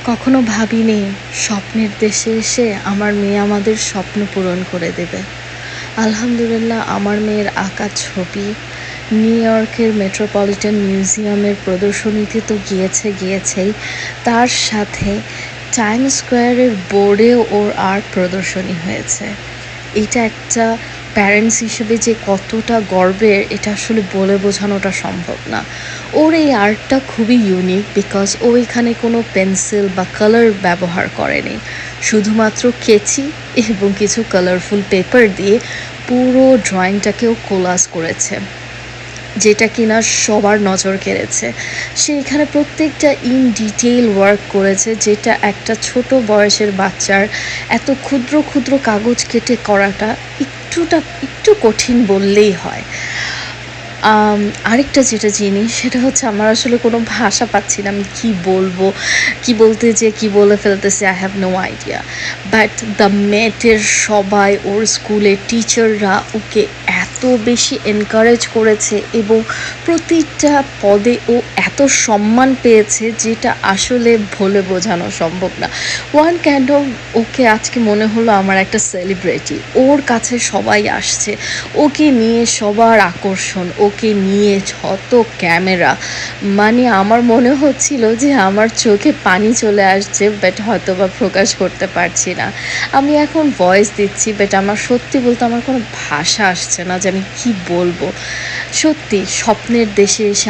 কখনো ভাবিনি স্বপ্নের দেশে এসে আমার মেয়ে আমাদের স্বপ্ন পূরণ করে দেবে। আলহামদুলিল্লাহ, আমার মেয়ের আঁকা ছবি নিউ ইয়র্কের মেট্রোপলিটন মিউজিয়ামের প্রদর্শনীতে তো গিয়েছেই, তার সাথে টাইম স্কোয়ারের বোর্ডেও ওর আর্ট প্রদর্শনী হয়েছে। এটা একটা প্যারেন্টস হিসেবে যে কতটা গর্বের, এটা আসলে বলে বোঝানোটা সম্ভব না। ওর এই আর্টটা খুবই ইউনিক, বিকজ ও এখানে কোনো পেন্সিল বা কালার ব্যবহার করেনি, শুধুমাত্র কেচি এবং কিছু কালারফুল পেপার দিয়ে পুরো ড্রয়িংটাকেও কোলাজ করেছে, যেটা কিনা সবার নজর কেড়েছে। সে এখানে প্রত্যেকটা ইন ডিটেইল ওয়ার্ক করেছে, যেটা একটা ছোট বয়সের বাচ্চার এত ক্ষুদ্র ক্ষুদ্র কাগজ কেটে করাটা একটু কঠিন বললেই হয়। আরেকটা যেটা জিনিস, সেটা হচ্ছে আমার আসলে কোনো ভাষা পাচ্ছি না, আমি কি বলে ফেলতেছি, I have no idea. But the মেটের সবাই, ওর স্কুলের টিচাররা ওকে এত বেশি এনকারেজ করেছে এবং প্রতিটা পদে ও এত সম্মান পেয়েছে, যেটা আসলে বলে বোঝানো সম্ভব না। ওয়ান কাইন্ড অফ ওকে আজকে মনে হলো আমার একটা সেলিব্রিটি। ওর কাছে সবাই আসছে, ওকে নিয়ে সবার আকর্ষণ, ওকে নিয়ে যত ক্যামেরা, মানে আমার মনে হচ্ছিল যে আমার চোখে পানি চলে আসছে, বাট হয়তো বা প্রকাশ করতে পারছি না। আমি এখন ভয়েস দিচ্ছি, বাট আমার সত্যি বলতে আমার কোনো ভাষা আসছে না যে আমি কি বলবো। সত্যি স্বপ্নের দেশে এসে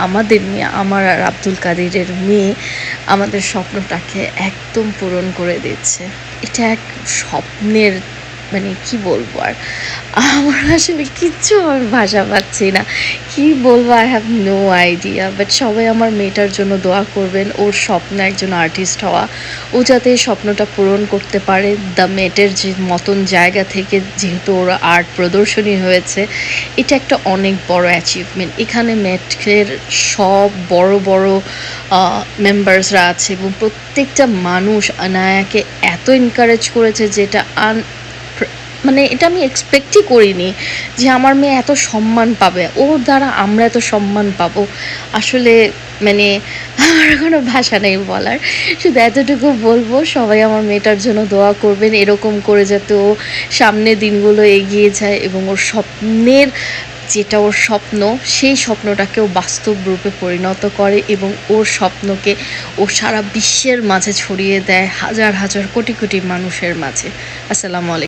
আমাদের মেয়ে, আমার আর আব্দুল কাদিরের মেয়ে আমাদের স্বপ্নটাকে একদম পূরণ করে দিচ্ছে। এটা এক স্বপ্নের, মানে কি বলবো, আর আমার আসলে আমি ভাষা পাচ্ছি না, কি বলবো, I have no idea. But সবাই আমার মেয়েটার জন্য দোয়া করবেন, ওর স্বপ্ন একজন আর্টিস্ট হওয়া, ও যাতে এই স্বপ্নটা পূরণ করতে পারে। দ্য মেটের যে মতন জায়গা থেকে যেহেতু ওর আর্ট প্রদর্শনী হয়েছে, এটা একটা অনেক বড় অ্যাচিভমেন্ট। এখানে মেটের সব বড় বড় মেম্বার্সরা আছে এবং প্রত্যেকটা মানুষ আনায়াকে এত এনকারেজ করেছে, যেটা মানে এটা আমি এক্সপেক্টই করিনি যে আমার মেয়ে এত সম্মান পাবে, ওর দ্বারা আমরা এত সম্মান পাবো। আসলে মানে আমার কোনো ভাষা নেই বলার, শুধু এতটুকু বলবো, সবাই আমার মেয়েটার জন্য দোয়া করবেন, এরকম করে যাতে ও সামনের দিনগুলো এগিয়ে যায় এবং ওর যেটা ওর স্বপ্ন, সেই স্বপ্নটাকেও বাস্তব রূপে পরিণত করে এবং ওর স্বপ্নকে ও সারা বিশ্বের মাঝে ছড়িয়ে দেয়, হাজার হাজার কোটি কোটি মানুষের মাঝে। আসসালামু আলাইকুম।